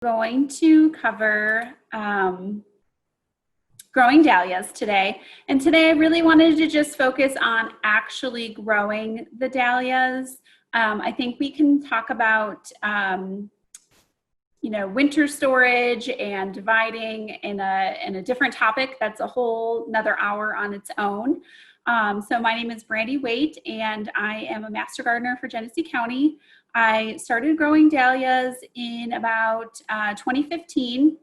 Going to cover growing dahlias today. And today I really wanted to just focus on actually growing the dahlias. I think we can talk about winter storage and dividing in a different topic. That's a whole another hour on its own. So my name is Brandie Waite, and I am a master gardener for Genesee County. I started growing dahlias in about 2015,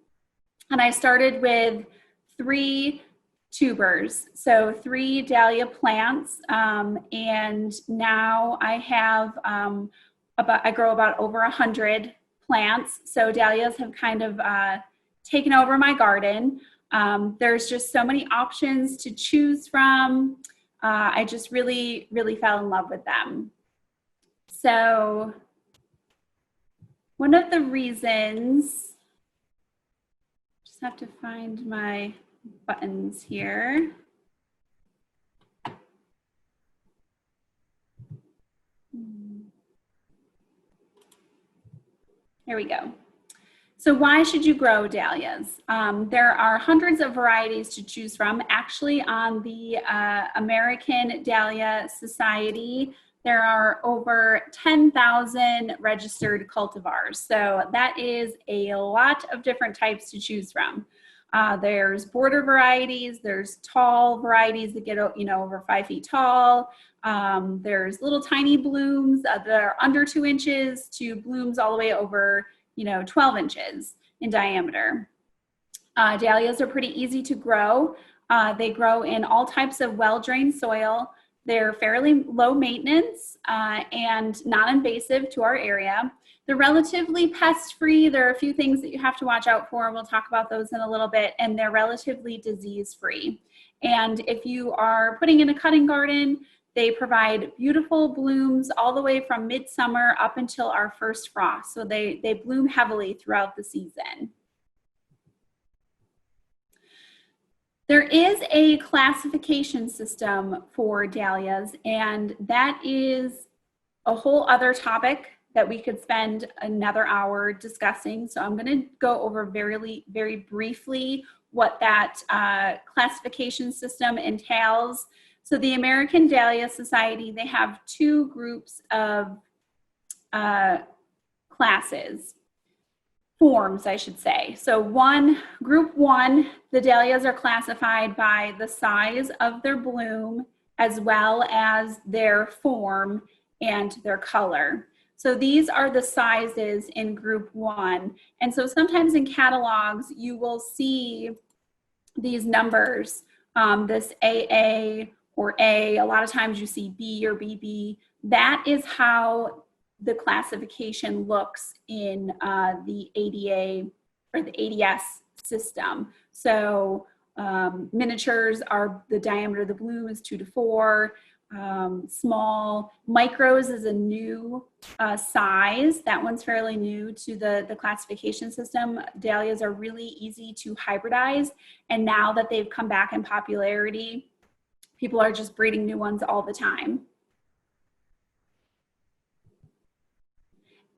and I started with 3 tubers, so 3 dahlia plants, and now I have I grow about over 100 plants. So dahlias have kind of taken over my garden. There's just so many options to choose from. I just really fell in love with them. So one of the reasons, just have to find my buttons here. Here we go. So why should you grow dahlias? There are hundreds of varieties to choose from. Actually, on the American Dahlia Society, there are over 10,000 registered cultivars. So that is a lot of different types to choose from. There's border varieties, there's tall varieties that get over 5 feet tall. There's little tiny blooms that are under 2 inches to blooms all the way over 12 inches in diameter. Dahlias are pretty easy to grow. They grow in all types of well-drained soil. They're fairly low maintenance and non-invasive to our area. They're relatively pest-free. There are a few things that you have to watch out for. We'll talk about those in a little bit, and they're relatively disease-free. And if you are putting in a cutting garden, they provide beautiful blooms all the way from midsummer up until our first frost. So they bloom heavily throughout the season. There is a classification system for dahlias, and that is a whole other topic that we could spend another hour discussing. So I'm going to go over very briefly what that classification system entails. So the American Dahlia Society, they have 2 groups of classes. Forms, I should say. So group 1, the dahlias are classified by the size of their bloom as well as their form and their color. So these are the sizes in group 1. And so sometimes in catalogs, you will see these numbers, this AA or A. A lot of times you see B or BB. That is how the classification looks in the ADA or the ADS system. So miniatures are, the diameter of the bloom is 2 to 4. Small micros is a new size. That one's fairly new to the classification system. Dahlias are really easy to hybridize, and now that they've come back in popularity, people are just breeding new ones all the time.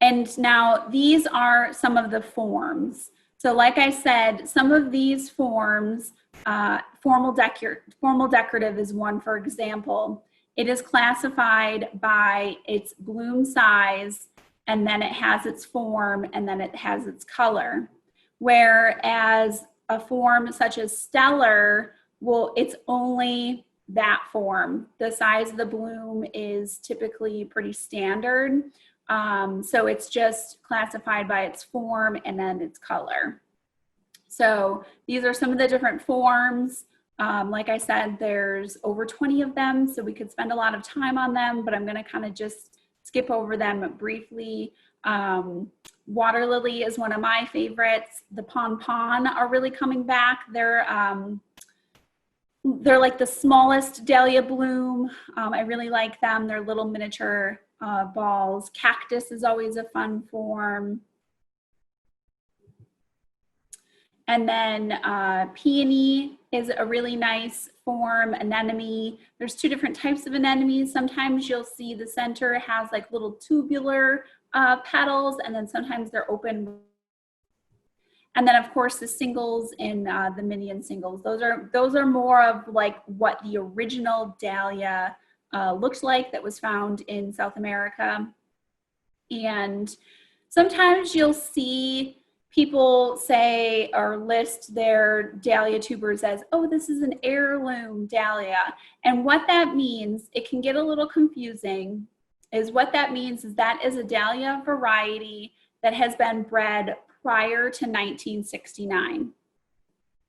And now these are some of the forms. So like I said, some of these forms, formal decorative is one, for example. It is classified by its bloom size, and then it has its form, and then it has its color. Whereas a form such as stellar, it's only that form. The size of the bloom is typically pretty standard. So it's just classified by its form and then its color. So these are some of the different forms. Like I said, there's over 20 of them, so we could spend a lot of time on them, but I'm going to kind of just skip over them briefly. Water lily is one of my favorites. The pon-pon are really coming back. They're like the smallest dahlia bloom. I really like them. They're little miniature balls. Cactus is always a fun form. And then peony is a really nice form. Anemone, there's 2 different types of anemones. Sometimes you'll see the center has like little tubular petals, and then sometimes they're open And then of course the singles and the mini and singles. Those are more of like what the original dahlia looked like that was found in South America. And sometimes you'll see people say or list their dahlia tubers as, oh, this is an heirloom dahlia. And what that means, it can get a little confusing, is what that means is that is a dahlia variety that has been bred prior to 1969.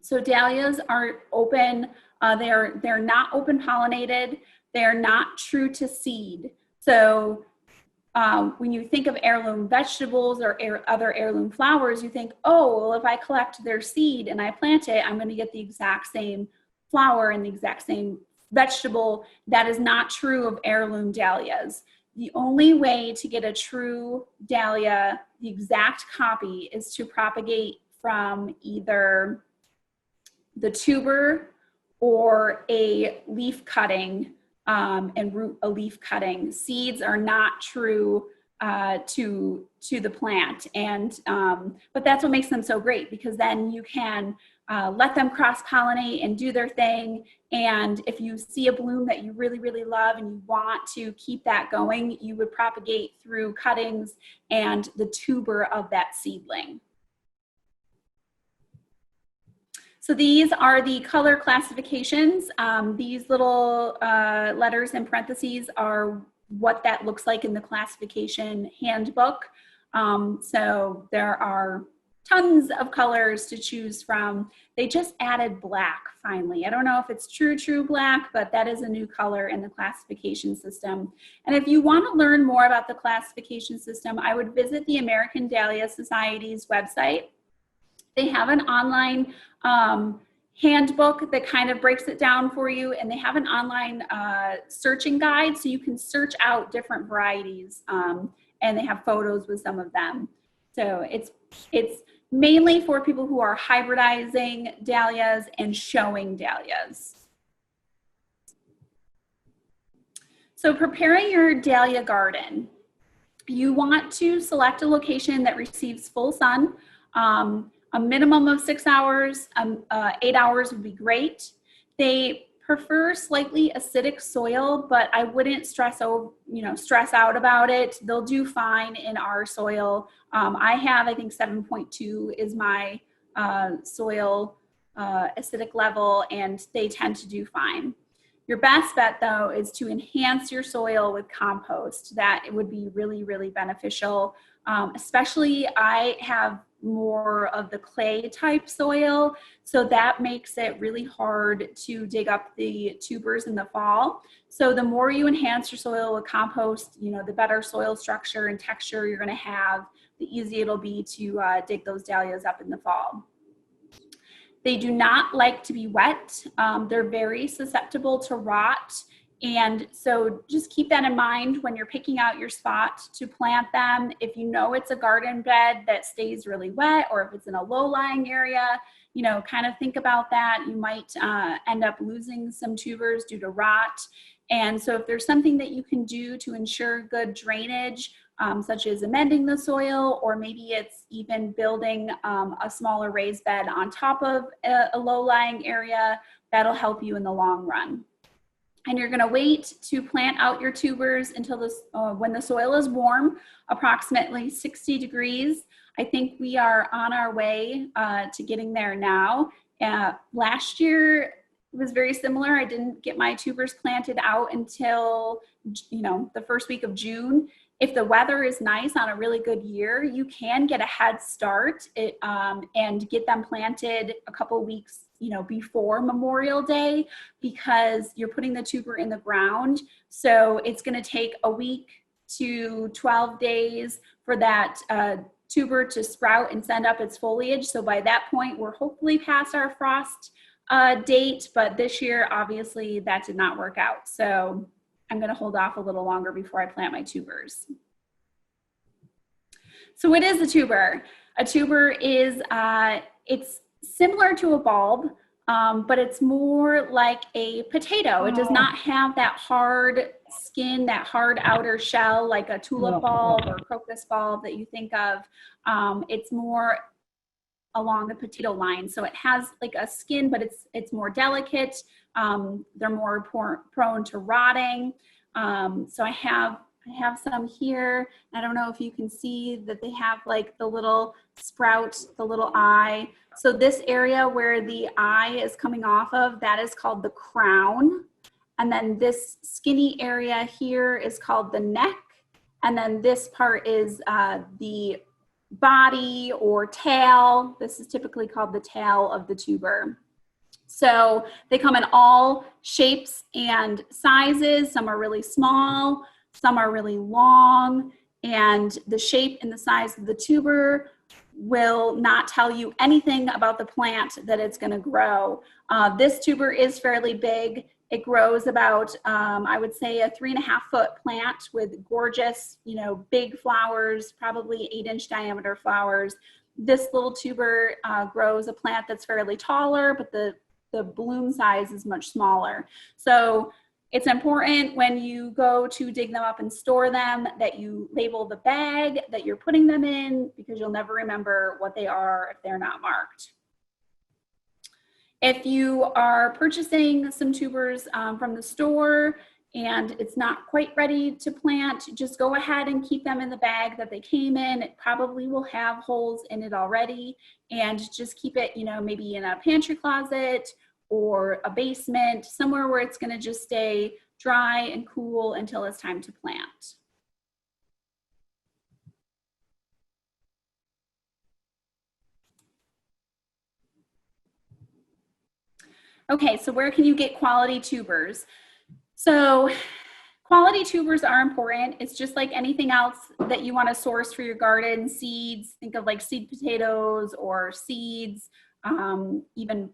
So dahlias are open, they're not open pollinated, they're not true to seed. So when you think of heirloom vegetables or other heirloom flowers, you think, oh, well, if I collect their seed and I plant it, I'm going to get the exact same flower and the exact same vegetable. That is not true of heirloom dahlias. The only way to get a true dahlia, the exact copy, is to propagate from either the tuber or a leaf cutting and root a leaf cutting. Seeds are not true to the plant, and but that's what makes them so great, because then you can let them cross-pollinate and do their thing. And if you see a bloom that you really, really love and you want to keep that going, you would propagate through cuttings and the tuber of that seedling. So these are the color classifications. These little letters in parentheses are what that looks like in the classification handbook. So there are tons of colors to choose from. They just added black finally. I don't know if it's true black, but that is a new color in the classification system. And if you want to learn more about the classification system, I would visit the American Dahlia Society's website. They have an online handbook that kind of breaks it down for you, and they have an online searching guide, so you can search out different varieties, and they have photos with some of them. So it's mainly for people who are hybridizing dahlias and showing dahlias. So preparing your dahlia garden, you want to select a location that receives full sun. A minimum of 6 hours, 8 hours would be great. They prefer slightly acidic soil, but I wouldn't stress out about it. They'll do fine in our soil. I think 7.2 is my soil acidic level, and they tend to do fine. Your best bet, though, is to enhance your soil with compost. That would be really, really beneficial. Especially I have more of the clay type soil, so that makes it really hard to dig up the tubers in the fall. So the more you enhance your soil with compost, the better soil structure and texture you're going to have, the easier it'll be to dig those dahlias up in the fall. They do not like to be wet. They're very susceptible to rot. And so just keep that in mind when you're picking out your spot to plant them. If you know it's a garden bed that stays really wet, or if it's in a low-lying area, kind of think about that. You might end up losing some tubers due to rot. And so if there's something that you can do to ensure good drainage, such as amending the soil, or maybe it's even building a smaller raised bed on top of a low-lying area, that'll help you in the long run. And you're going to wait to plant out your tubers until when the soil is warm, approximately 60 degrees. I think we are on our way to getting there now. Last year it was very similar. I didn't get my tubers planted out until the first week of June. If the weather is nice on a really good year, you can get a head start and get them planted a couple weeks before Memorial Day, because you're putting the tuber in the ground. So it's going to take a week to 12 days for that tuber to sprout and send up its foliage. So by that point, we're hopefully past our frost date, but this year, obviously, that did not work out. So I'm going to hold off a little longer before I plant my tubers. So what is a tuber? A tuber is, it's similar to a bulb, but it's more like a potato. It does not have that hard skin, that hard outer shell like a tulip bulb or crocus bulb that you think of. It's more along the potato line. So it has like a skin, but it's more delicate. They're more prone to rotting. So I have some here. I don't know if you can see that they have like the little sprout, the little eye. So this area where the eye is coming off of, that is called the crown. And then this skinny area here is called the neck. And then this part is the body or tail. This is typically called the tail of the tuber. So they come in all shapes and sizes. Some are really small, some are really long, and the shape and the size of the tuber will not tell you anything about the plant that it's going to grow. This tuber is fairly big. It grows about, I would say, a 3.5-foot plant with gorgeous, big flowers, probably 8-inch diameter flowers. This little tuber grows a plant that's fairly taller, but the bloom size is much smaller. So it's important when you go to dig them up and store them that you label the bag that you're putting them in, because you'll never remember what they are if they're not marked. If you are purchasing some tubers from the store and it's not quite ready to plant, just go ahead and keep them in the bag that they came in. It probably will have holes in it already, and just keep it, maybe in a pantry closet or a basement, somewhere where it's going to just stay dry and cool until it's time to plant. Okay, so where can you get quality tubers? So quality tubers are important. It's just like anything else that you want to source for your garden. Seeds, think of like seed potatoes or seeds, even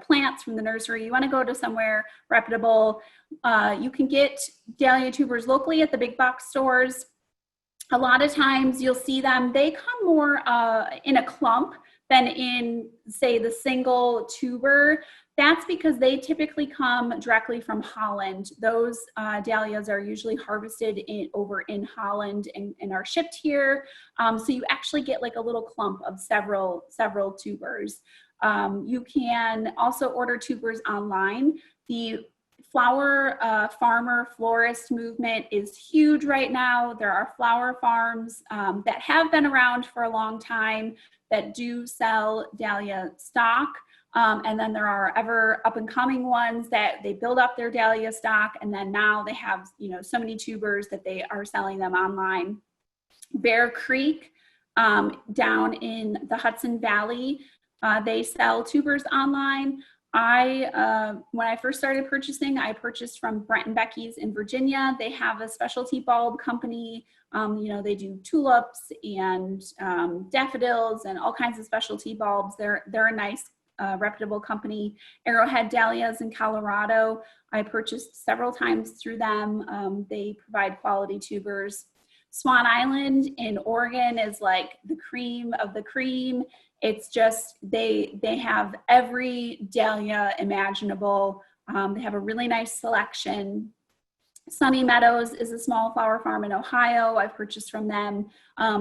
plants from the nursery. You want to go to somewhere reputable. You can get dahlia tubers locally at the big box stores. A lot of times you'll see them, they come more in a clump than in, say, the single tuber. That's because they typically come directly from Holland. Those dahlias are usually harvested over in Holland and are shipped here. So you actually get like a little clump of several tubers. You can also order tubers online. The flower farmer florist movement is huge right now. There are flower farms that have been around for a long time that do sell dahlia stock. And then there are ever up and coming ones that they build up their dahlia stock, and then now they have so many tubers that they are selling them online. Bear Creek down in the Hudson Valley, they sell tubers online. When I first started purchasing, I purchased from Brent and Becky's in Virginia. They have a specialty bulb company. They do tulips and daffodils and all kinds of specialty bulbs. They're a nice, reputable company. Arrowhead Dahlias in Colorado, I purchased several times through them. They provide quality tubers. Swan Island in Oregon is like the cream of the cream. It's just, they have every dahlia imaginable. They have a really nice selection. Sunny Meadows is a small flower farm in Ohio. I've purchased from them.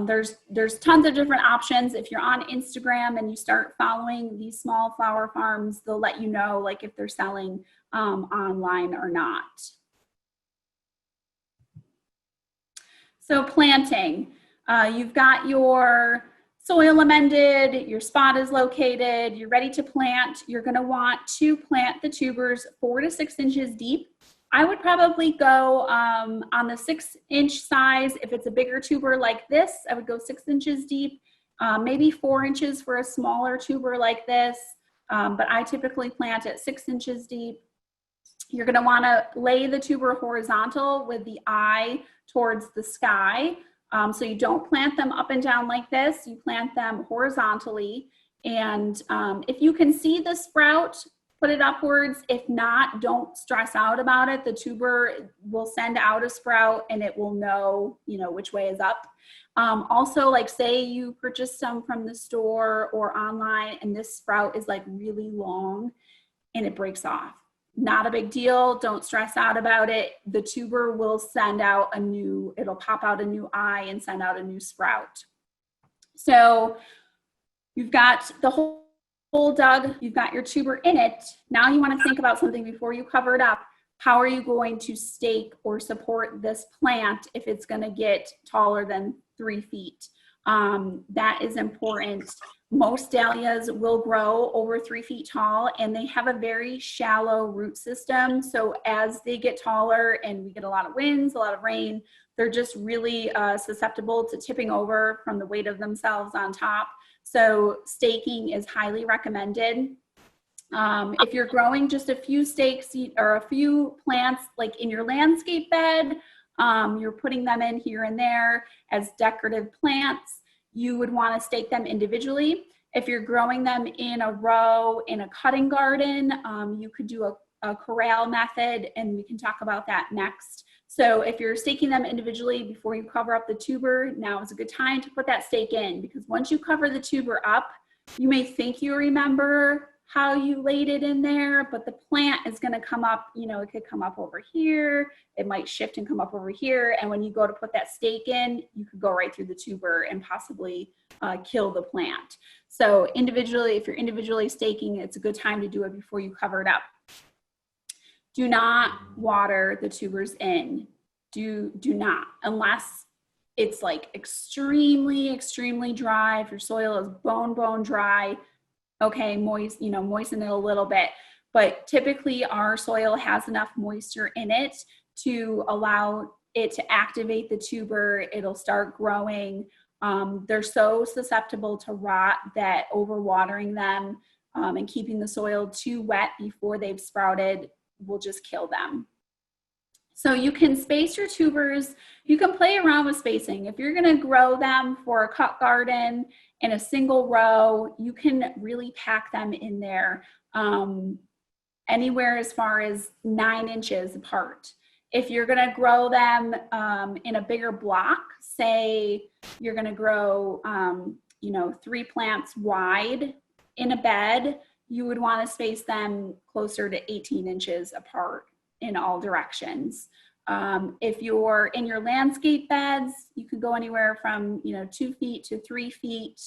There's tons of different options. If you're on Instagram and you start following these small flower farms, they'll let you know like if they're selling online or not. So planting, you've got your soil amended, your spot is located, you're ready to plant. You're going to want to plant the tubers 4 to 6 inches deep. I would probably go on the 6-inch size. If it's a bigger tuber like this, I would go 6 inches deep, maybe 4 inches for a smaller tuber like this. But I typically plant at 6 inches deep. You're going to want to lay the tuber horizontal with the eye towards the sky. So you don't plant them up and down like this. You plant them horizontally. And if you can see the sprout, put it upwards. If not, don't stress out about it. The tuber will send out a sprout and it will know, which way is up. Also, like say you purchase some from the store or online and this sprout is like really long and it breaks off. Not a big deal. Don't stress out about it. The tuber will send out it'll pop out a new eye and send out a new sprout. So You've got the hole dug, you've got your tuber in it. Now you want to think about something before you cover it up. How are you going to stake or support this plant if it's going to get taller than 3 feet? That is important. Most dahlias will grow over 3 feet tall, and they have a very shallow root system. So as they get taller and we get a lot of winds, a lot of rain, they're just really susceptible to tipping over from the weight of themselves on top. So staking is highly recommended. If you're growing just a few stakes or a few plants like in your landscape bed, you're putting them in here and there as decorative plants, you would want to stake them individually. If you're growing them in a row in a cutting garden, you could do a corral method, and we can talk about that next. So if you're staking them individually before you cover up the tuber, now is a good time to put that stake in, because once you cover the tuber up, you may think you remember how you laid it in there, but the plant is going to come up, you know, it could come up over here, it might shift and come up over here, and when you go to put that stake in, you could go right through the tuber and possibly kill the plant. So individually, if you're individually staking, it's a good time to do it before you cover it up. Do not water the tubers in. Do not, unless it's like extremely dry. If your soil is bone dry, okay, moisten it a little bit. But typically our soil has enough moisture in it to allow it to activate the tuber. It'll start growing. They're so susceptible to rot that overwatering them and keeping the soil too wet before they've sprouted will just kill them. So you can space your tubers. You can play around with spacing. If you're going to grow them for a cut garden in a single row, you can really pack them in there anywhere as far as 9 inches apart. If you're going to grow them in a bigger block, say you're going to grow 3 plants wide in a bed, you would want to space them closer to 18 inches apart in all directions. If you're in your landscape beds, you could go anywhere from 2 feet to 3 feet.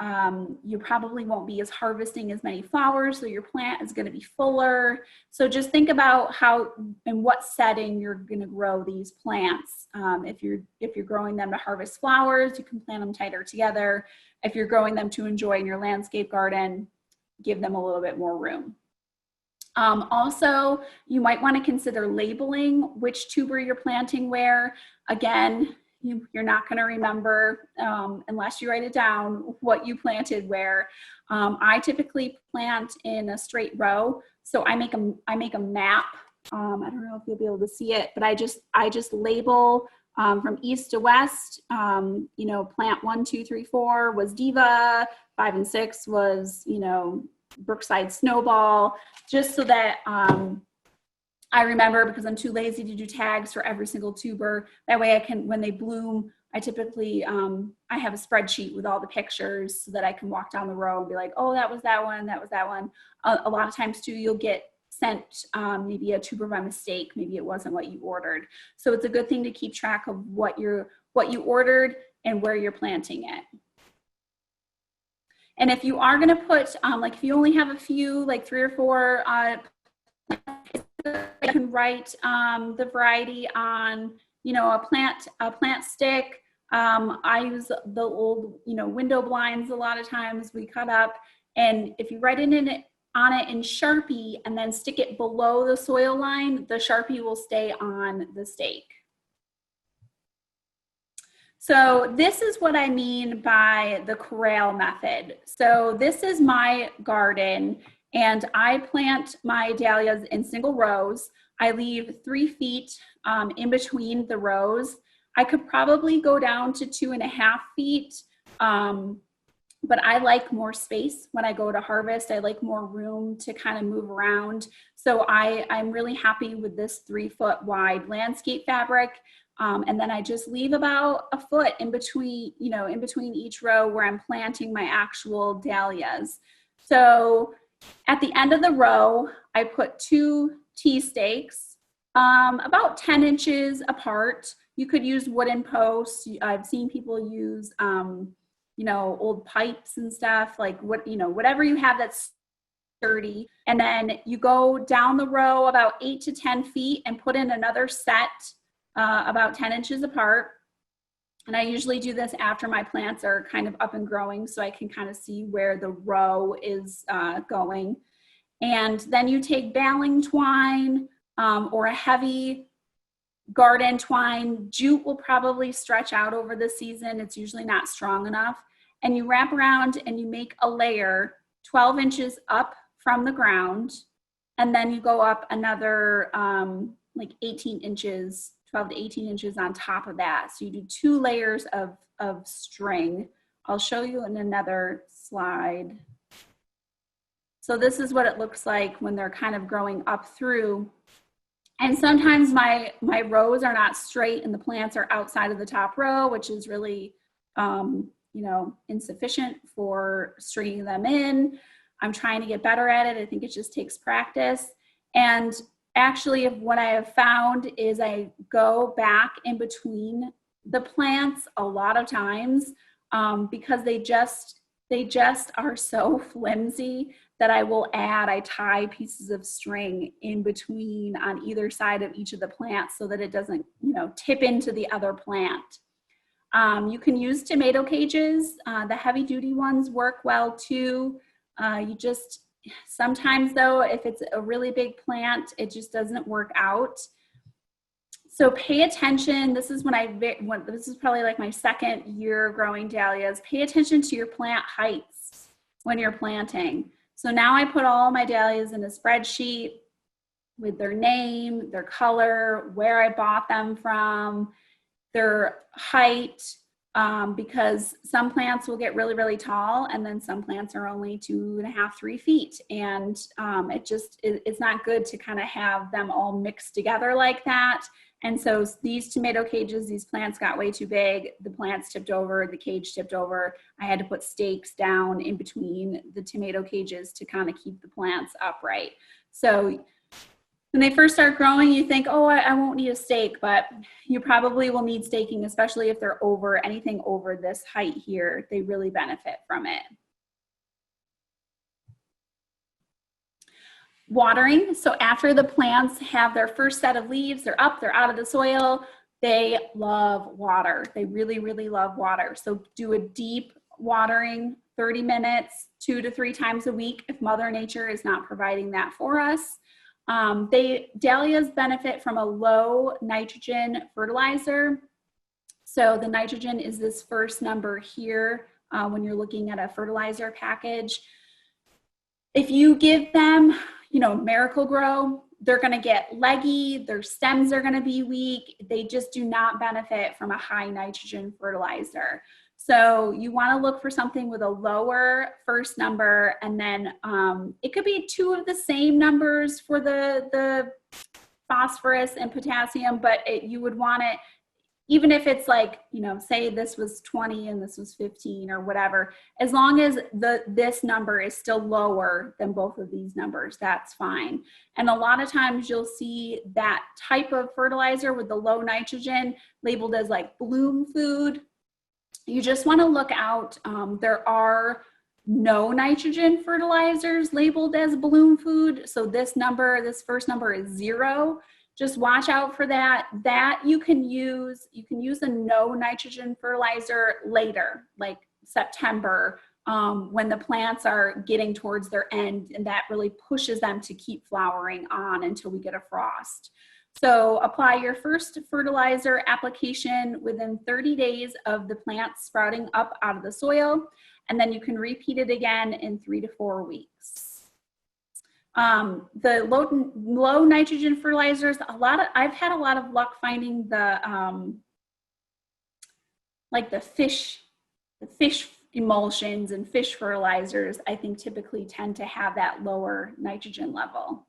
You probably won't be harvesting as many flowers, so your plant is going to be fuller. So just think about how and what setting you're going to grow these plants. If you're growing them to harvest flowers, you can plant them tighter together. If you're growing them to enjoy in your landscape garden, give them a little bit more room. Also, you might want to consider labeling which tuber you're planting where. Again, you're not going to remember unless you write it down what you planted where. I typically plant in a straight row, so I make a map. I don't know if you'll be able to see it, but I just label from east to west. Plant 1, 2, 3, 4 was Diva, 5 and 6 was Brookside Snowball, just so that I remember, because I'm too lazy to do tags for every single tuber. That way I can, when they bloom, I typically, I have a spreadsheet with all the pictures so that I can walk down the row and be like, oh, that was that one, that was that one. A lot of times too, you'll get sent maybe a tuber by mistake, maybe it wasn't what you ordered. So it's a good thing to keep track of what you ordered and where you're planting it. And if you are going to put, like if you only have a few, like 3 or 4, you can write the variety on, a plant stick. I use the old, window blinds a lot of times we cut up. And if you write on it in Sharpie and then stick it below the soil line, the Sharpie will stay on the stake. So this is what I mean by the corral method. So this is my garden, and I plant my dahlias in single rows. I leave 3 feet in between the rows. I could probably go down to 2.5 feet, but I like more space when I go to harvest. I like more room to kind of move around. So I'm really happy with this 3-foot wide landscape fabric. And then I just leave about a foot in between, in between each row where I'm planting my actual dahlias. So at the end of the row, I put 2 T-stakes, about 10 inches apart. You could use wooden posts. I've seen people use old pipes and stuff, like whatever you have that's sturdy. And then you go down the row about 8 to 10 feet and put in another set about 10 inches apart. And I usually do this after my plants are kind of up and growing, so I can kind of see where the row is going. And then you take baling twine or a heavy garden twine. Jute will probably stretch out over the season. It's usually not strong enough. And you wrap around and you make a layer 12 inches up from the ground. And then you go up another like 18 inches, 12 to 18 inches on top of that. So you do 2 layers of string. I'll show you in another slide. So this is what it looks like when they're kind of growing up through. And sometimes my rows are not straight and the plants are outside of the top row, which is really, insufficient for stringing them in. I'm trying to get better at it. I think it just takes practice. And actually, what I have found is I go back in between the plants a lot of times because they just are so flimsy that I tie pieces of string in between on either side of each of the plants so that it doesn't, tip into the other plant. You can use tomato cages. The heavy duty ones work well too. Sometimes though, if it's a really big plant, it just doesn't work out. So pay attention. This is this is probably like my second year growing dahlias. Pay attention to your plant heights when you're planting. So now I put all my dahlias in a spreadsheet with their name, their color, where I bought them from, their height, because some plants will get really, really tall, and then some plants are only 2.5, 3 feet. And it's not good to kind of have them all mixed together like that. And so these tomato cages, these plants got way too big. The plants tipped over, the cage tipped over. I had to put stakes down in between the tomato cages to kind of keep the plants upright. So when they first start growing, you think, oh, I won't need a stake, but you probably will need staking, especially if they're anything over this height here. They really benefit from it. Watering. So after the plants have their first set of leaves, they're up, they're out of the soil, they love water. They really, really love water. So do a deep watering, 30 minutes, 2 to 3 times a week if Mother Nature is not providing that for us. Dahlias benefit from a low nitrogen fertilizer. So the nitrogen is this first number here when you're looking at a fertilizer package. If you give them, Miracle Grow, they're going to get leggy, their stems are going to be weak. They just do not benefit from a high nitrogen fertilizer. So you want to look for something with a lower first number, and then it could be 2 of the same numbers for the phosphorus and potassium, but you would want it, even if it's like, say this was 20 and this was 15 or whatever, as long as this number is still lower than both of these numbers, that's fine. And a lot of times you'll see that type of fertilizer with the low nitrogen labeled as like bloom food. You just want to look out. There are no nitrogen fertilizers labeled as bloom food. So this first number is 0. Just watch out for that. That you can use a no nitrogen fertilizer later, like September, when the plants are getting towards their end, and that really pushes them to keep flowering on until we get a frost. So apply your first fertilizer application within 30 days of the plants sprouting up out of the soil, and then you can repeat it again in 3 to 4 weeks. The low nitrogen fertilizers, I've had a lot of luck finding the like the fish emulsions and fish fertilizers. I think typically tend to have that lower nitrogen level.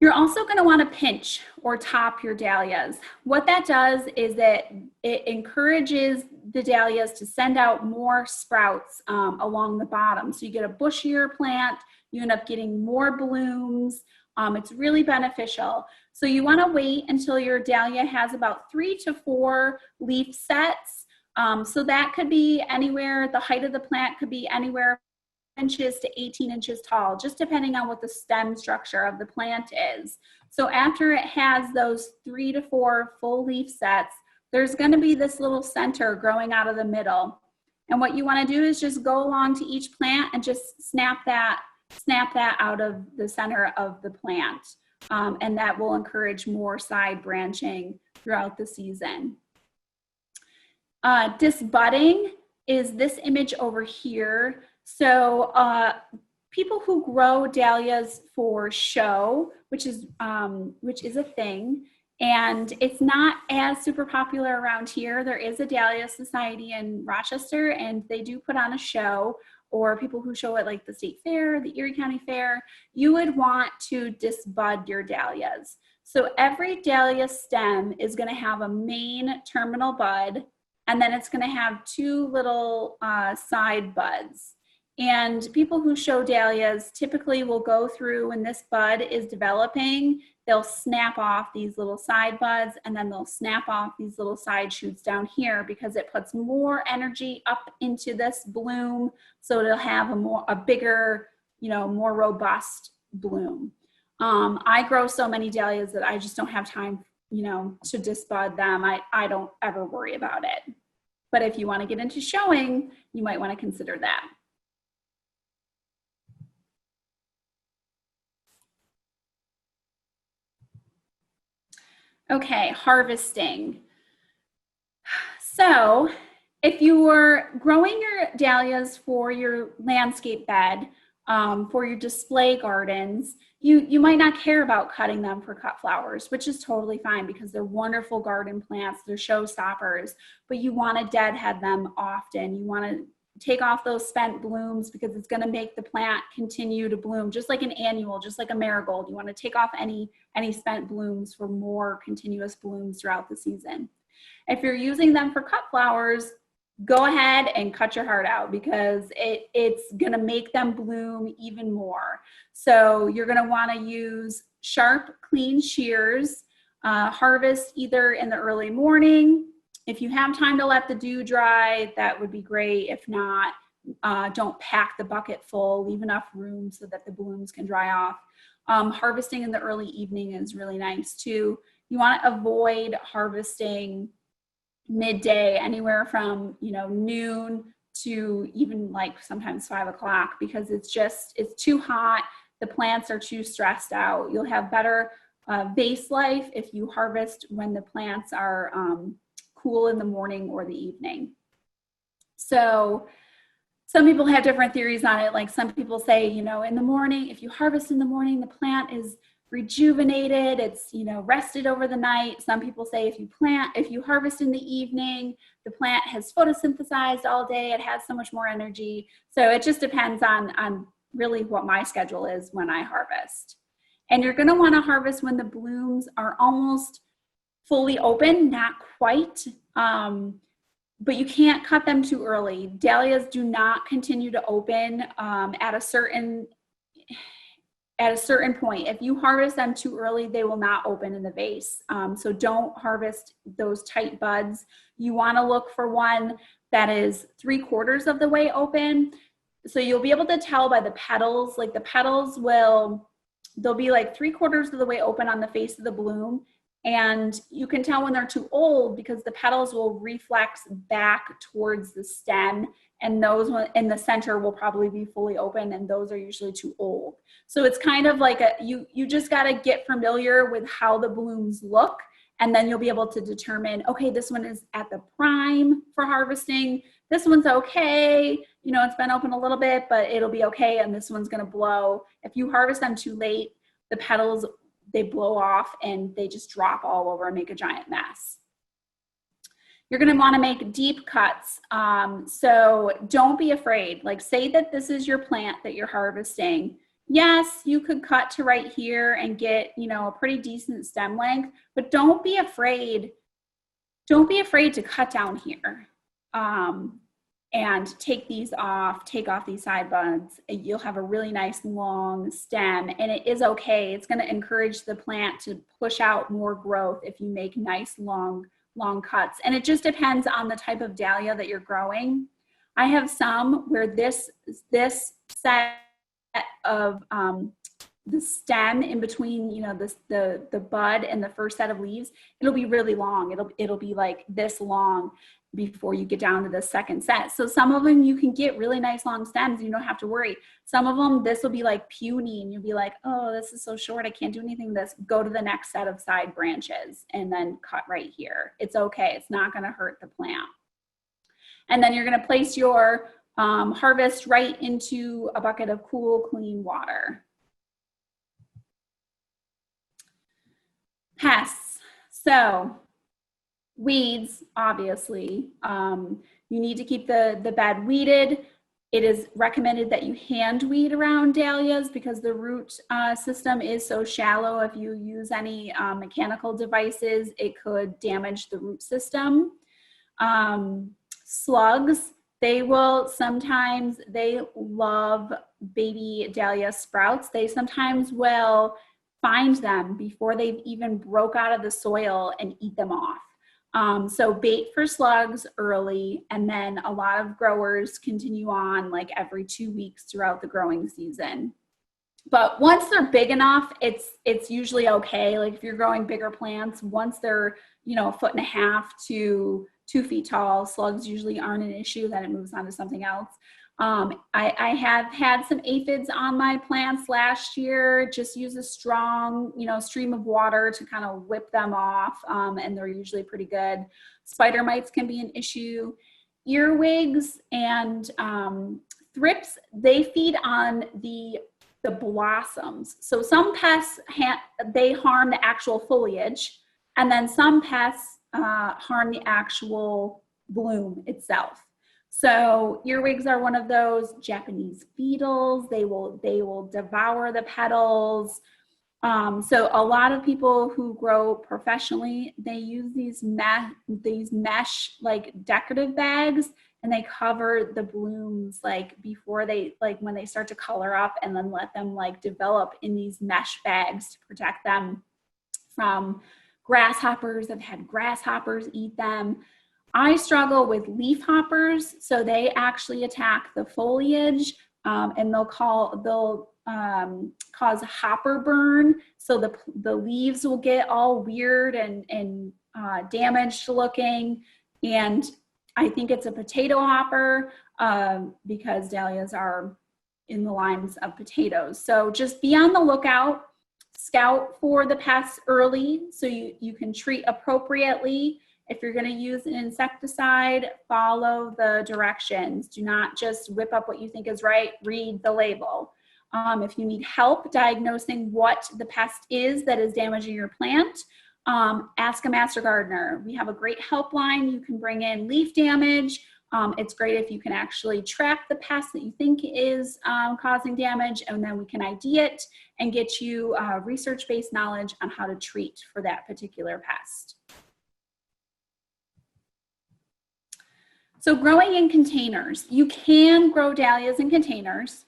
You're also going to want to pinch or top your dahlias. What that does is that it encourages the dahlias to send out more sprouts along the bottom. So you get a bushier plant, you end up getting more blooms, It's really beneficial. So you want to wait until your dahlia has about 3 to 4 leaf sets. So that could be anywhere, the height of the plant could be anywhere inches to 18 inches tall, just depending on what the stem structure of the plant is. So after it has those 3 to 4 full leaf sets, there's going to be this little center growing out of the middle. And what you want to do is just go along to each plant and just snap that out of the center of the plant. And that will encourage more side branching throughout the season. Disbudding is this image over here. So people who grow dahlias for show, which is a thing, and it's not as super popular around here. There is a Dahlia Society in Rochester, and they do put on a show, or people who show at like the state fair, the Erie County Fair. You would want to disbud your dahlias. So every dahlia stem is going to have a main terminal bud, and then it's going to have 2 little side buds. And people who show dahlias typically will go through, when this bud is developing, they'll snap off these little side buds, and then they'll snap off these little side shoots down here, because it puts more energy up into this bloom, so it'll have a bigger, more robust bloom. I grow so many dahlias that I just don't have time, to disbud them. I don't ever worry about it. But if you want to get into showing, you might want to consider that. Okay, harvesting. So if you were growing your dahlias for your landscape bed, for your display gardens, you might not care about cutting them for cut flowers, which is totally fine, because they're wonderful garden plants, they're showstoppers, but you want to deadhead them often. You want to take off those spent blooms, because it's going to make the plant continue to bloom, just like an annual, just like a marigold. You want to take off any spent blooms for more continuous blooms throughout the season. If you're using them for cut flowers, go ahead and cut your heart out, because it's going to make them bloom even more. So you're going to want to use sharp, clean shears. Harvest either in the early morning. If you have time to let the dew dry, that would be great. If not, don't pack the bucket full. Leave enough room so that the blooms can dry off. Harvesting in the early evening is really nice too. You want to avoid harvesting midday, anywhere from noon to even like sometimes 5 o'clock, because it's too hot. The plants are too stressed out. You'll have better vase life if you harvest when the plants are cool in the morning or the evening. So some people have different theories on it. Like some people say, in the morning, if you harvest in the morning, the plant is rejuvenated, it's rested over the night. Some people say if you harvest in the evening, the plant has photosynthesized all day, it has so much more energy. So it just depends on really what my schedule is when I harvest. And you're going to want to harvest when the blooms are almost fully open, not quite, but you can't cut them too early. Dahlias do not continue to open at a certain point. If you harvest them too early, they will not open in the vase. So don't harvest those tight buds. You want to look for one that is 3/4 of the way open. So you'll be able to tell by the petals. Like the petals they'll be like 3/4 of the way open on the face of the bloom. And you can tell when they're too old, because the petals will reflex back towards the stem, and those in the center will probably be fully open, and those are usually too old. So it's kind of like you just got to get familiar with how the blooms look, and then you'll be able to determine, okay, this one is at the prime for harvesting. This one's okay. It's been open a little bit, but it'll be okay. And this one's going to blow. If you harvest them too late, the petals, they blow off and they just drop all over and make a giant mess. You're going to want to make deep cuts. So don't be afraid. Like say that this is your plant that you're harvesting. Yes, you could cut to right here and get, a pretty decent stem length, but don't be afraid. Don't be afraid to cut down here. and take these off, take off these side buds, you'll have a really nice long stem, and it is okay. It's going to encourage the plant to push out more growth if you make nice long cuts. And it just depends on the type of dahlia that you're growing. I have some where this set of the stem in between, you know, the bud and the first set of leaves, it'll be really long. It'll be like this long before you get down to the second set. So some of them you can get really nice long stems. You don't have to worry. Some of them, this will be like puny and you'll be like, oh, this is so short. I can't do anything with this. Go to the next set of side branches and then cut right here. It's okay. It's not going to hurt the plant. And then you're going to place your harvest right into a bucket of cool, clean water. Pests. So weeds, obviously. You need to keep the bed weeded. It is recommended that you hand weed around dahlias because the root system is so shallow. If you use any mechanical devices, it could damage the root system. Slugs, they love baby dahlia sprouts. They sometimes will find them before they've even broke out of the soil and eat them off. So bait for slugs early, and then a lot of growers continue on like every 2 weeks throughout the growing season. But once they're big enough, it's usually okay. Like if you're growing bigger plants, once they're, you know, 1.5 to 2 feet tall, slugs usually aren't an issue. Then it moves on to something else. I have had some aphids on my plants last year. Just use a strong, you know, stream of water to kind of whip them off, and they're usually pretty good. Spider mites can be an issue. Earwigs and thrips, they feed on the blossoms. So some pests, they harm the actual foliage, and then some pests harm the actual bloom itself. So earwigs are one of those. Japanese beetles, they will devour the petals. So a lot of people who grow professionally, they use these mesh like decorative bags, and they cover the blooms like before they, like when they start to color up, and then let them like develop in these mesh bags to protect them from grasshoppers. I've had grasshoppers eat them. I struggle with leaf hoppers, so they actually attack the foliage, and they'll cause hopper burn. So the leaves will get all weird and damaged looking. And I think it's a potato hopper because dahlias are in the lines of potatoes. So just be on the lookout. Scout for the pests early so you can treat appropriately. If you're going to use an insecticide, follow the directions. Do not just whip up what you think is right. Read the label. If you need help diagnosing what the pest is that is damaging your plant, ask a master gardener. We have a great helpline. You can bring in leaf damage. It's great if you can actually track the pest that you think is causing damage, and then we can ID it and get you research-based knowledge on how to treat for that particular pest. So growing in containers. You can grow dahlias in containers.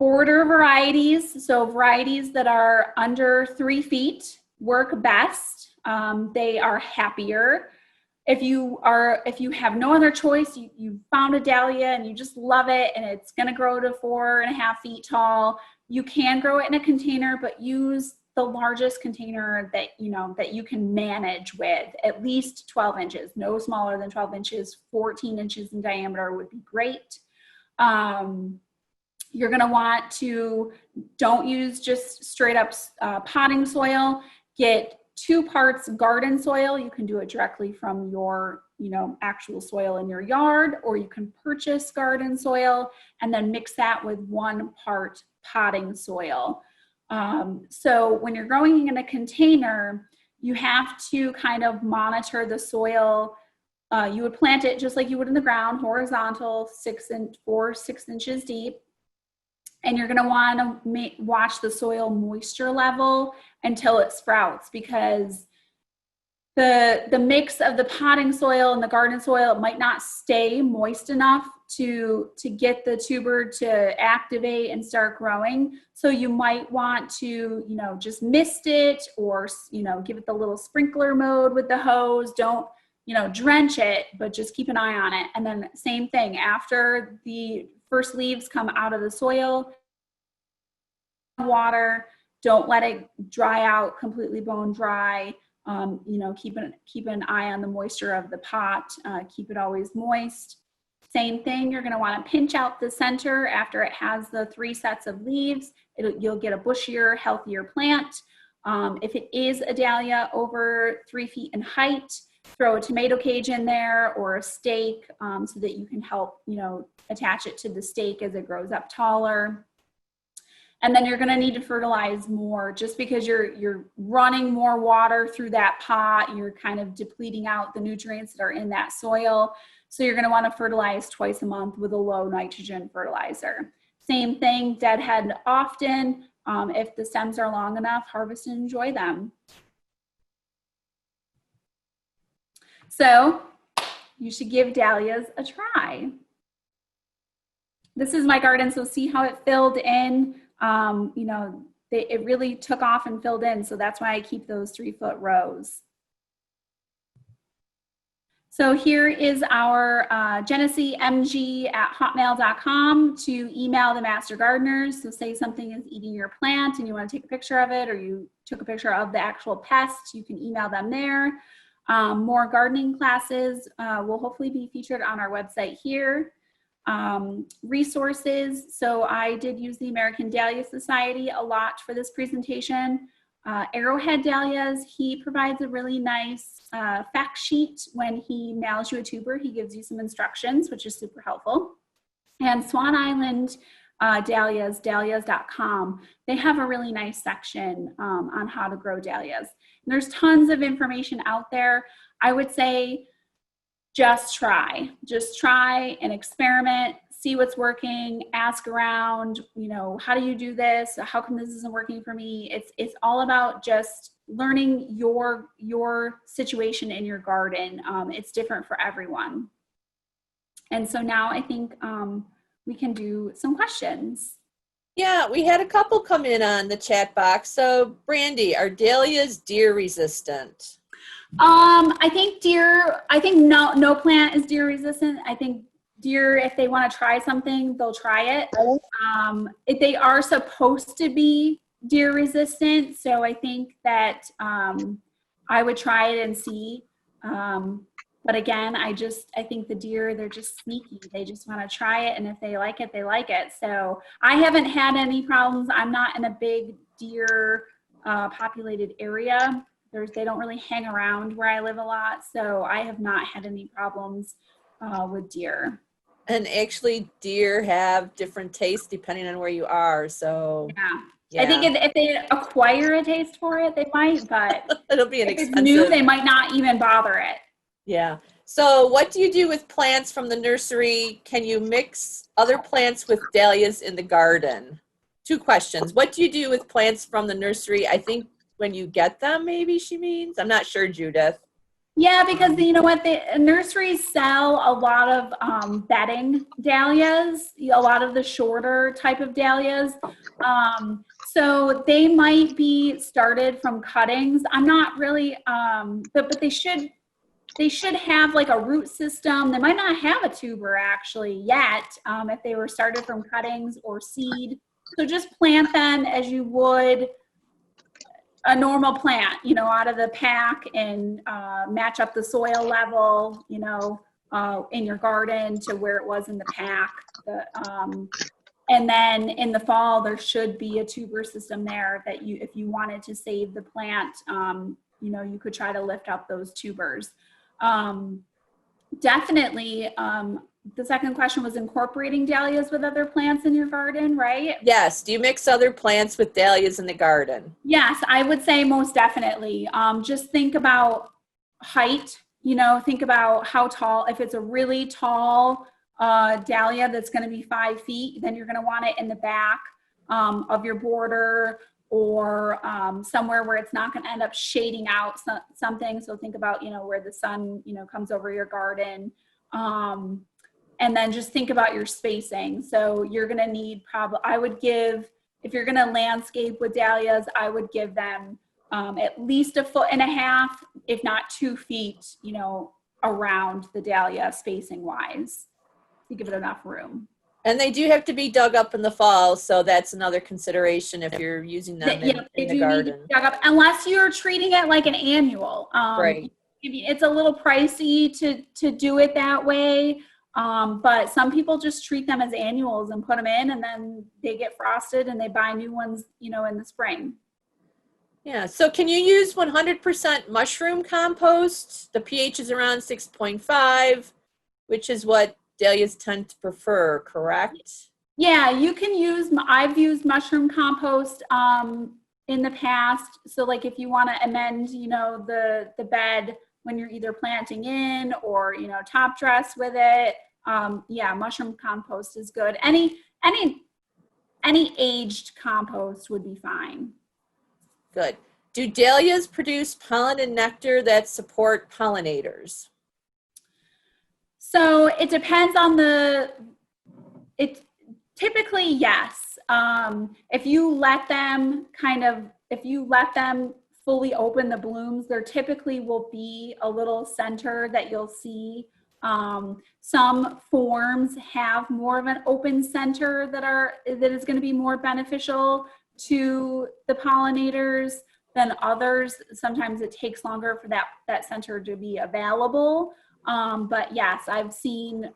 Border varieties, so varieties that are under 3 feet work best. They are happier. If you have no other choice, you found a dahlia and you just love it and it's gonna grow to 4.5 feet tall, you can grow it in a container, but use the largest container that you can manage with, at least 12 inches, no smaller than 12 inches, 14 inches in diameter would be great. You're gonna want to, don't use just straight up potting soil. Get 2 parts garden soil. You can do it directly from your, actual soil in your yard, or you can purchase garden soil and then mix that with 1 part potting soil. So when you're growing in a container, you have to kind of monitor the soil. You would plant it just like you would in the ground, horizontal, 4 to 6 inches deep. And you're going to want to watch the soil moisture level until it sprouts, because the mix of the potting soil and the garden soil might not stay moist enough to get the tuber to activate and start growing. So you might want to, you know, just mist it, or, you know, give it the little sprinkler mode with the hose. Don't, you know, drench it, but just keep an eye on it. And then same thing, after the first leaves come out of the soil, water, don't let it dry out completely bone dry. You know, keep an eye on the moisture of the pot, keep it always moist. Same thing, you're gonna wanna pinch out the center after it has the 3 sets of leaves. You'll get a bushier, healthier plant. If it is a dahlia over 3 feet in height, throw a tomato cage in there or a stake, so that you can help, you know, attach it to the stake as it grows up taller. And then you're going to need to fertilize more. Just because you're running more water through that pot, you're kind of depleting out the nutrients that are in that soil. So you're going to want to fertilize twice a month with a low nitrogen fertilizer. Same thing, deadhead often. If the stems are long enough, harvest and enjoy them. So you should give dahlias a try. This is my garden, so see how it filled in. You know, it really took off and filled in, so that's why I keep those 3-foot rows. So here is our genesee@hotmail.com to email the master gardeners. So say something is eating your plant and you want to take a picture of it, or you took a picture of the actual pest, you can email them there. More gardening classes will hopefully be featured on our website here. Resources. So I did use the American Dahlia Society a lot for this presentation. Arrowhead Dahlias, he provides a really nice fact sheet when he mails you a tuber. He gives you some instructions, which is super helpful. And Swan Island Dahlias, dahlias.com, they have a really nice section on how to grow dahlias. And there's tons of information out there. I would say just try and experiment, see what's working, ask around, you know, how do you do this? How come this isn't working for me? It's all about just learning your situation in your garden. It's different for everyone. And so now I think we can do some questions. Yeah, we had a couple come in on the chat box. So Brandie, are dahlias deer resistant? I think no plant is deer resistant. I think deer, if they want to try something, they'll try it. If they are supposed to be deer resistant, so I think that I would try it and see. But again, I think the deer, they're just sneaky. They just want to try it, and if they like it, they like it. So I haven't had any problems. I'm not in a big deer populated area. They don't really hang around where I live a lot, so I have not had any problems with deer. And actually, deer have different tastes depending on where you are. So yeah. I think if they acquire a taste for it, they might, but it'll be if it's new, they might not even bother it. Yeah. So what do you do with plants from the nursery? Can you mix other plants with dahlias in the garden? 2 questions. What do you do with plants from the nursery? I think when you get them, maybe she means. I'm not sure, Judith. Yeah, because you know what, the nurseries sell a lot of bedding dahlias, a lot of the shorter type of dahlias. So they might be started from cuttings. I'm not really, but they should have like a root system. They might not have a tuber actually yet, if they were started from cuttings or seed. So just plant them as you would a normal plant, you know, out of the pack, and match up the soil level, you know, in your garden to where it was in the pack. And then in the fall, there should be a tuber system there that if you wanted to save the plant, you know, you could try to lift up those tubers. Definitely, the second question was incorporating dahlias with other plants in your garden, right? Yes. Do you mix other plants with dahlias in the garden? Yes, I would say most definitely. Just think about height, you know, think about how tall. If it's a really tall dahlia that's going to be 5 feet, then you're going to want it in the back of your border, or somewhere where it's not going to end up shading out something. So think about, where the sun, comes over your garden. And then just think about your spacing. So you're going to need if you're going to landscape with dahlias, I would give them at least 1.5 feet, if not 2 feet, around the dahlia spacing wise, to give it enough room. And they do have to be dug up in the fall, so that's another consideration if you're using them in the garden. Dug up, unless you're treating it like an annual. Right. It's a little pricey to do it that way, but some people just treat them as annuals and put them in, and then they get frosted and they buy new ones, in the spring. Yeah, so can you use 100% mushroom compost? The pH is around 6.5, which is what dahlias tend to prefer, correct? Yeah, you can use, I've used mushroom compost in the past. So like if you want to amend, the bed when you're either planting in or, top dress with it. Yeah, mushroom compost is good. Any aged compost would be fine. Good. Do dahlias produce pollen and nectar that support pollinators? So it depends on typically, yes. If you let them fully open the blooms, there typically will be a little center that you'll see. Some forms have more of an open center that is going to be more beneficial to the pollinators than others. Sometimes it takes longer for that center to be available. But yes, I've seen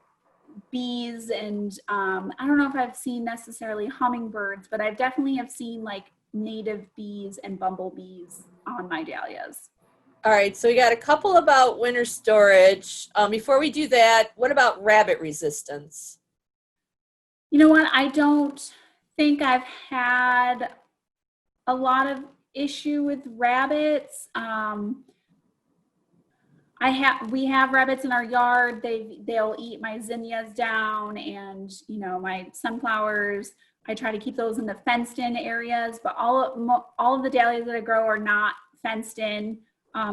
bees and I don't know if I've seen necessarily hummingbirds, but I definitely have seen like native bees and bumblebees on my dahlias. All right, so we got a couple about winter storage. Before we do that, what about rabbit resistance? You know what? I don't think I've had a lot of issue with rabbits. We have rabbits in our yard. They'll eat my zinnias down, and my sunflowers. I try to keep those in the fenced in areas, but all of the dahlias that I grow are not fenced in.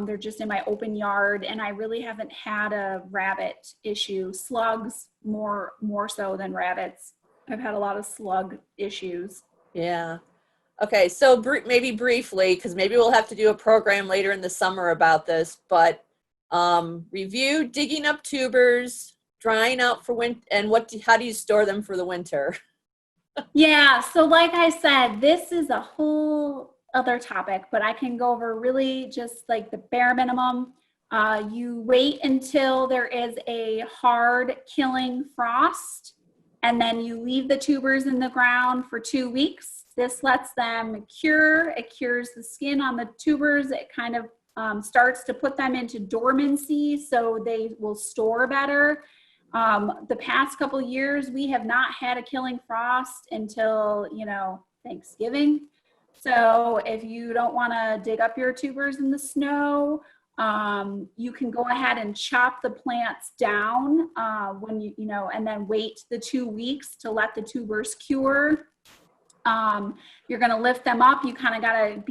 They're just in my open yard, and I really haven't had a rabbit issue. Slugs more so than rabbits. I've had a lot of slug issues. Yeah. Okay, so maybe briefly, because maybe we'll have to do a program later in the summer about this, but review digging up tubers, drying out for winter, and how do you store them for the winter? Yeah, so like I said, this is a whole other topic, but I can go over really just like the bare minimum. You wait until there is a hard killing frost, and then you leave the tubers in the ground for 2 weeks. This lets them cure. It cures the skin on the tubers. It kind of starts to put them into dormancy so they will store better. The past couple years, we have not had a killing frost until, Thanksgiving. So if you don't want to dig up your tubers in the snow, you can go ahead and chop the plants down when and then wait the 2 weeks to let the tubers cure. You're going to lift them up. You kind of got to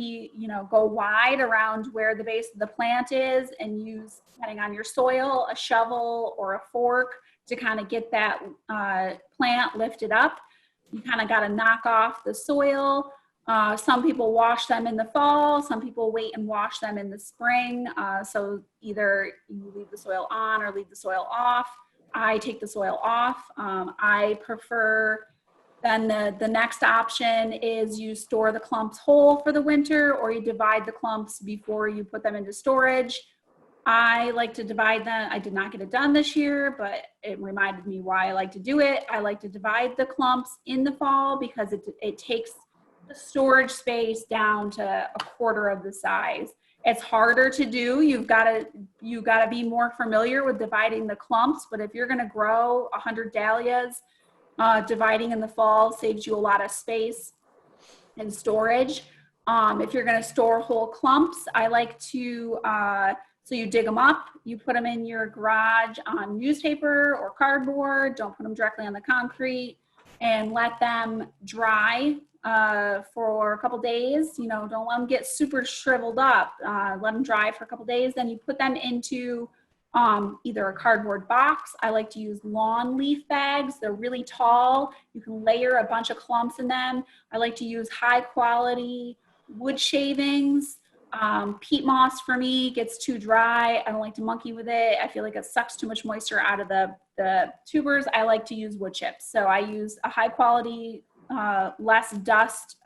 go wide around where the base of the plant is, and use, depending on your soil, a shovel or a fork to kind of get that plant lifted up. You kind of got to knock off the soil. Some people wash them in the fall. Some people wait and wash them in the spring. So either you leave the soil on or leave the soil off. I take the soil off. I prefer, then the next option is you store the clumps whole for the winter, or you divide the clumps before you put them into storage. I like to divide them. I did not get it done this year, but it reminded me why I like to do it. I like to divide the clumps in the fall because it takes the storage space down to a quarter of the size. It's harder to do. You've got to be more familiar with dividing the clumps, but if you're going to grow 100 dahlias, dividing in the fall saves you a lot of space and storage. If you're going to store whole clumps, I like to, so you dig them up, you put them in your garage on newspaper or cardboard. Don't put them directly on the concrete. and let them dry for a couple days. You know, don't let them get super shriveled up. Let them dry for a couple days. Then you put them into either a cardboard box. I like to use lawn leaf bags. They're really tall. You can layer a bunch of clumps in them. I like to use high quality wood shavings. Peat moss for me gets too dry. I don't like to monkey with it. I feel like it sucks too much moisture out of the tubers. I like to use wood chips. So I use a high quality, less dust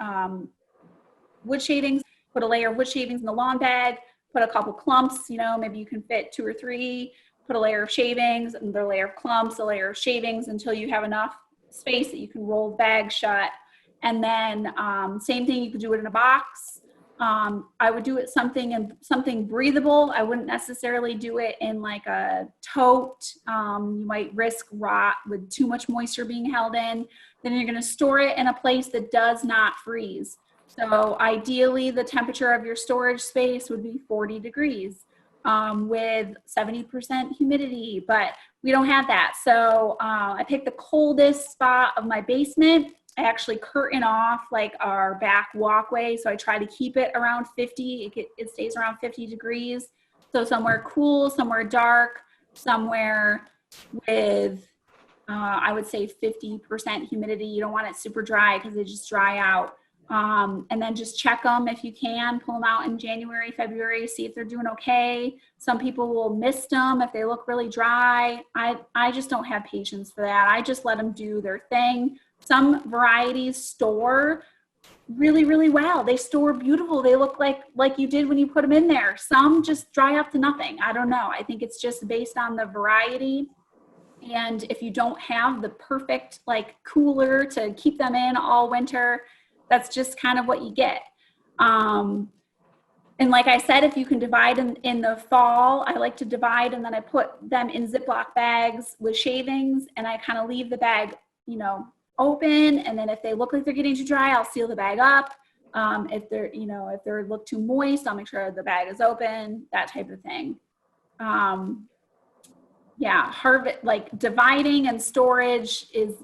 wood shavings, put a layer of wood shavings in the lawn bag, put a couple clumps, you know, maybe you can fit 2 or 3, put a layer of shavings, another layer of clumps, a layer of shavings until you have enough space that you can roll the bag shut. And then same thing, you could do it in a box. I would do it something breathable. I wouldn't necessarily do it in like a tote. You might risk rot with too much moisture being held in. Then you're going to store it in a place that does not freeze. So ideally, the temperature of your storage space would be 40 degrees with 70% humidity, but we don't have that. So I picked the coldest spot of my basement. I actually curtain off like our back walkway. So I try to keep it around 50. It stays around 50 degrees. So somewhere cool, somewhere dark, somewhere with, I would say 50% humidity. You don't want it super dry because they just dry out. And then just check them if you can, pull them out in January, February, see if they're doing okay. Some people will mist them if they look really dry. I just don't have patience for that. I just let them do their thing. Some varieties store really, really well. They store beautiful. They look like you did when you put them in there. Some just dry up to nothing. I don't know. I think it's just based on the variety. And if you don't have the perfect like cooler to keep them in all winter, that's just kind of what you get. And like I said, if you can divide in the fall, I like to divide and then I put them in Ziploc bags with shavings and I kind of leave the bag, you know, open. And then if they look like they're getting too dry, I'll seal the bag up. If they're, you know, if they look too moist, I'll make sure the bag is open, that type of thing. Yeah, like dividing and storage is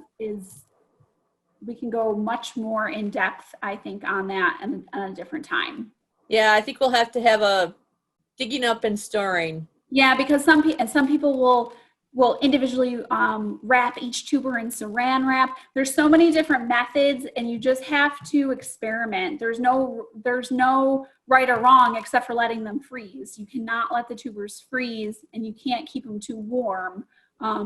we can go much more in depth, I think, on that and a different time. Yeah, I think we'll have to have a digging up and storing. Yeah, because some people will individually wrap each tuber in saran wrap. There's so many different methods, and you just have to experiment. There's no right or wrong except for letting them freeze. You cannot let the tubers freeze, and you can't keep them too warm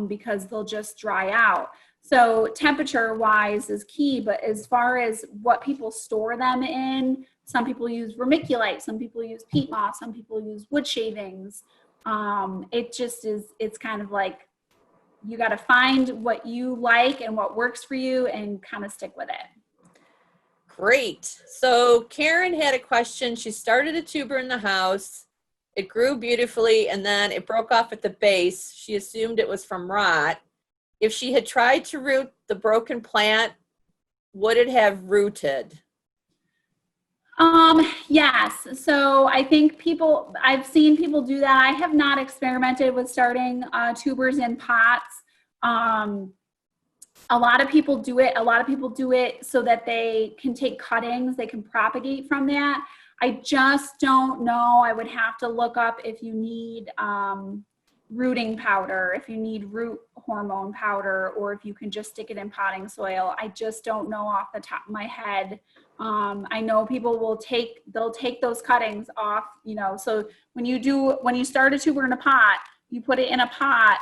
because they'll just dry out. So temperature wise is key, but as far as what people store them in, some people use vermiculite, some people use peat moss, some people use wood shavings. It just is, it's kind of like, you got to find what you like and what works for you and kind of stick with it. Great. So Karen had a question. She started a tuber in the house. It grew beautifully and then it broke off at the base. She assumed it was from rot. If she had tried to root the broken plant, would it have rooted? Yes. So I think I've seen people do that. I have not experimented with starting tubers in pots. A lot of people do it. A lot of people do it so that they can take cuttings, they can propagate from that. I just don't know. I would have to look up if you need rooting powder, if you need root hormone powder, or if you can just stick it in potting soil. I just don't know off the top of my head. I know people they'll take those cuttings off, you know, so when you start a tuber in a pot, you put it in a pot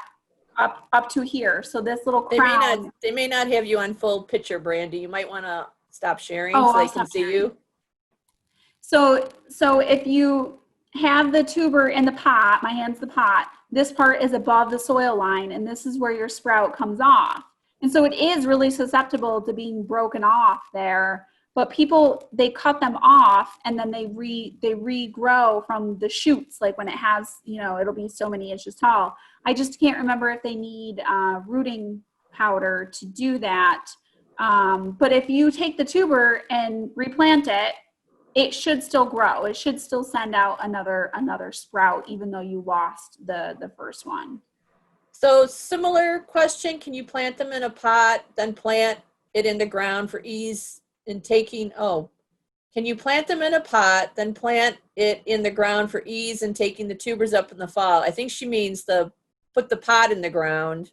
up to here. So this little crown. They may not have you on full picture, Brandie. You might want to stop sharing so they can see you. So if you have the tuber in the pot, my hand's the pot, this part is above the soil line, and this is where your sprout comes off. And so it is really susceptible to being broken off there. But people, they cut them off and then they regrow from the shoots. Like when it has, you know, it'll be so many inches tall. I just can't remember if they need rooting powder to do that. But if you take the tuber and replant it, it should still grow. It should still send out another sprout, even though you lost the first one. So similar question, can you plant them in a pot, then plant it in the ground for ease in taking, oh, can you plant them in a pot, then plant it in the ground for ease in taking the tubers up in the fall? I think she means put the pot in the ground.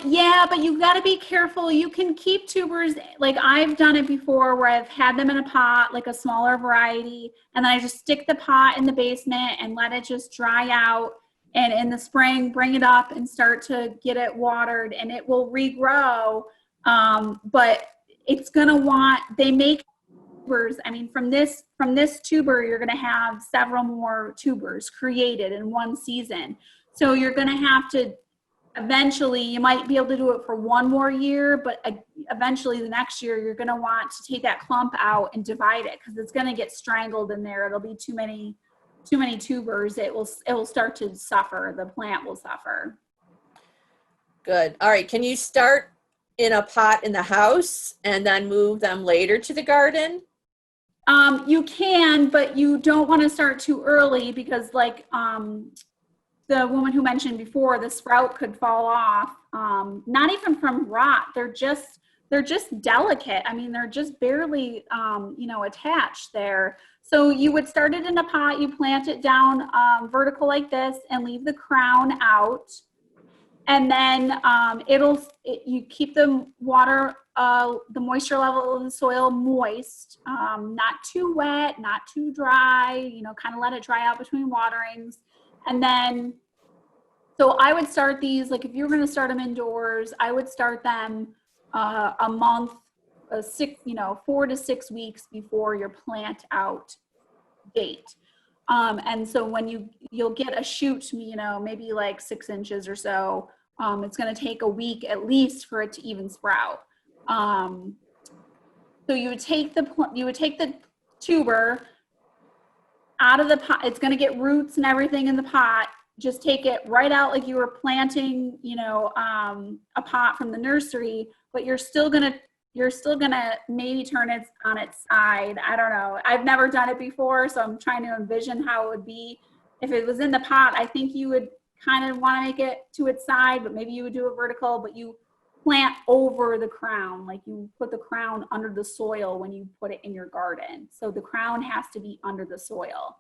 Yeah, but you got to be careful. You can keep tubers, like I've done it before where I've had them in a pot, like a smaller variety, and then I just stick the pot in the basement and let it just dry out. And in the spring, bring it up and start to get it watered, and it will regrow. But it's gonna want, they make tubers. I mean, from this tuber, you're gonna have several more tubers created in one season. So you're gonna have to, eventually, you might be able to do it for one more year, but eventually the next year you're going to want to take that clump out and divide it, because it's going to get strangled in there. It'll be too many tubers. It will start to suffer. The plant will suffer. Good. All right. Can you start in a pot in the house and then move them later to the garden? You can, but you don't want to start too early, because like the woman who mentioned before, the sprout could fall off, not even from rot. They're just delicate. I mean, they're just barely, attached there. So you would start it in a pot, you plant it down vertical like this and leave the crown out. And then you keep the water, the moisture level of the soil moist, not too wet, not too dry, kind of let it dry out between waterings. And then, so I would start these, like if you were going to start them indoors, I would start them a month, 4 to 6 weeks before your plant out date. And so when you'll get a shoot, maybe like 6 inches or so, it's going to take a week at least for it to even sprout. So you would take the tuber out of the pot. It's going to get roots and everything in the pot. Just take it right out like you were planting, a pot from the nursery, but you're still gonna maybe turn it on its side. I don't know. I've never done it before, so I'm trying to envision how it would be if it was in the pot. I think you would kind of want to make it to its side, but maybe you would do it vertical, but you plant over the crown, like you put the crown under the soil when you put it in your garden. So the crown has to be under the soil.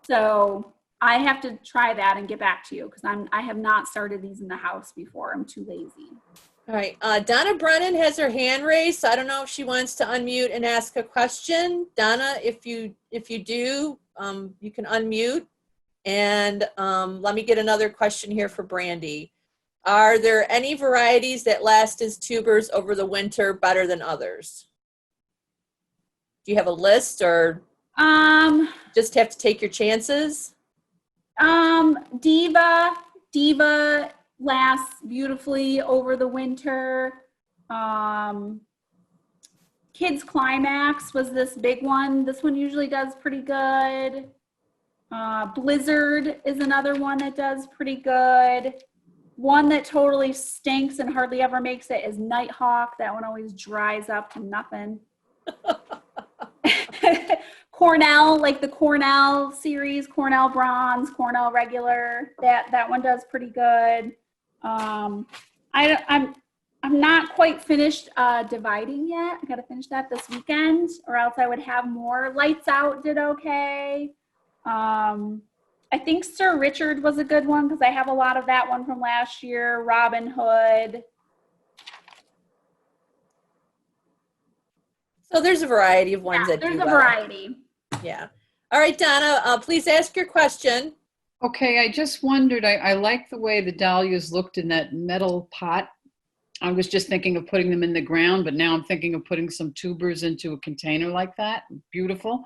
So I have to try that and get back to you, because I have not started these in the house before. I'm too lazy. All right. Donna Brennan has her hand raised, so I don't know if she wants to unmute and ask a question. Donna, if you do, you can unmute. And let me get another question here for Brandie. Are there any varieties that last as tubers over the winter better than others? Do you have a list, or just have to take your chances? Diva lasts beautifully over the winter. Kids Climax was this big one. This one usually does pretty good. Blizzard is another one that does pretty good. One that totally stinks and hardly ever makes it is Nighthawk. That one always dries up to nothing. Cornell, like the Cornell series, Cornell Bronze, Cornell Regular, that one does pretty good. I'm not quite finished dividing yet. I got to finish that this weekend, or else I would have more. Lights Out did okay. I think Sir Richard was a good one, because I have a lot of that one from last year. Robin Hood. So there's a variety of ones that do there's a well. variety. Yeah. All right, Donna, please ask your question. Okay, I just wondered, I like the way the dahlias looked in that metal pot. I was just thinking of putting them in the ground, but now I'm thinking of putting some tubers into a container like that. Beautiful.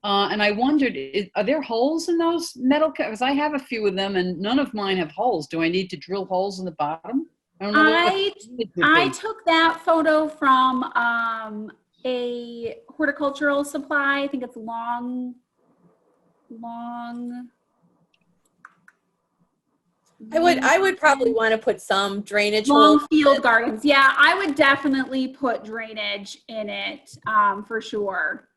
And I wondered, are there holes in those metal? Because I have a few of them and none of mine have holes. Do I need to drill holes in the bottom? I took that photo from a horticultural supply. I think it's long. I would probably want to put some drainage Long holes. Field Gardens. Yeah, I would definitely put drainage in it for sure.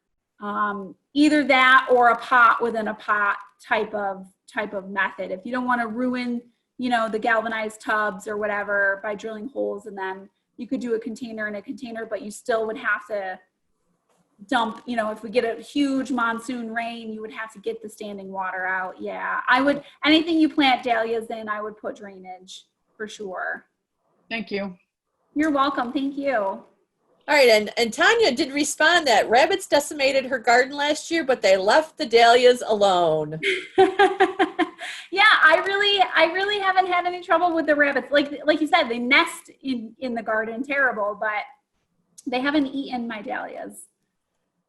Either that or a pot within a pot type of method. If you don't want to ruin, the galvanized tubs or whatever by drilling holes in them, you could do a container and a container, but you still would have to dump, you know, if we get a huge monsoon rain, you would have to get the standing water out. Yeah, I would, anything you plant dahlias in, I would put drainage for sure. Thank you. You're welcome. Thank you. All right, and Tanya did respond that rabbits decimated her garden last year, but they left the dahlias alone. Yeah, I really haven't had any trouble with the rabbits. Like you said, they nest in the garden, terrible, but they haven't eaten my dahlias.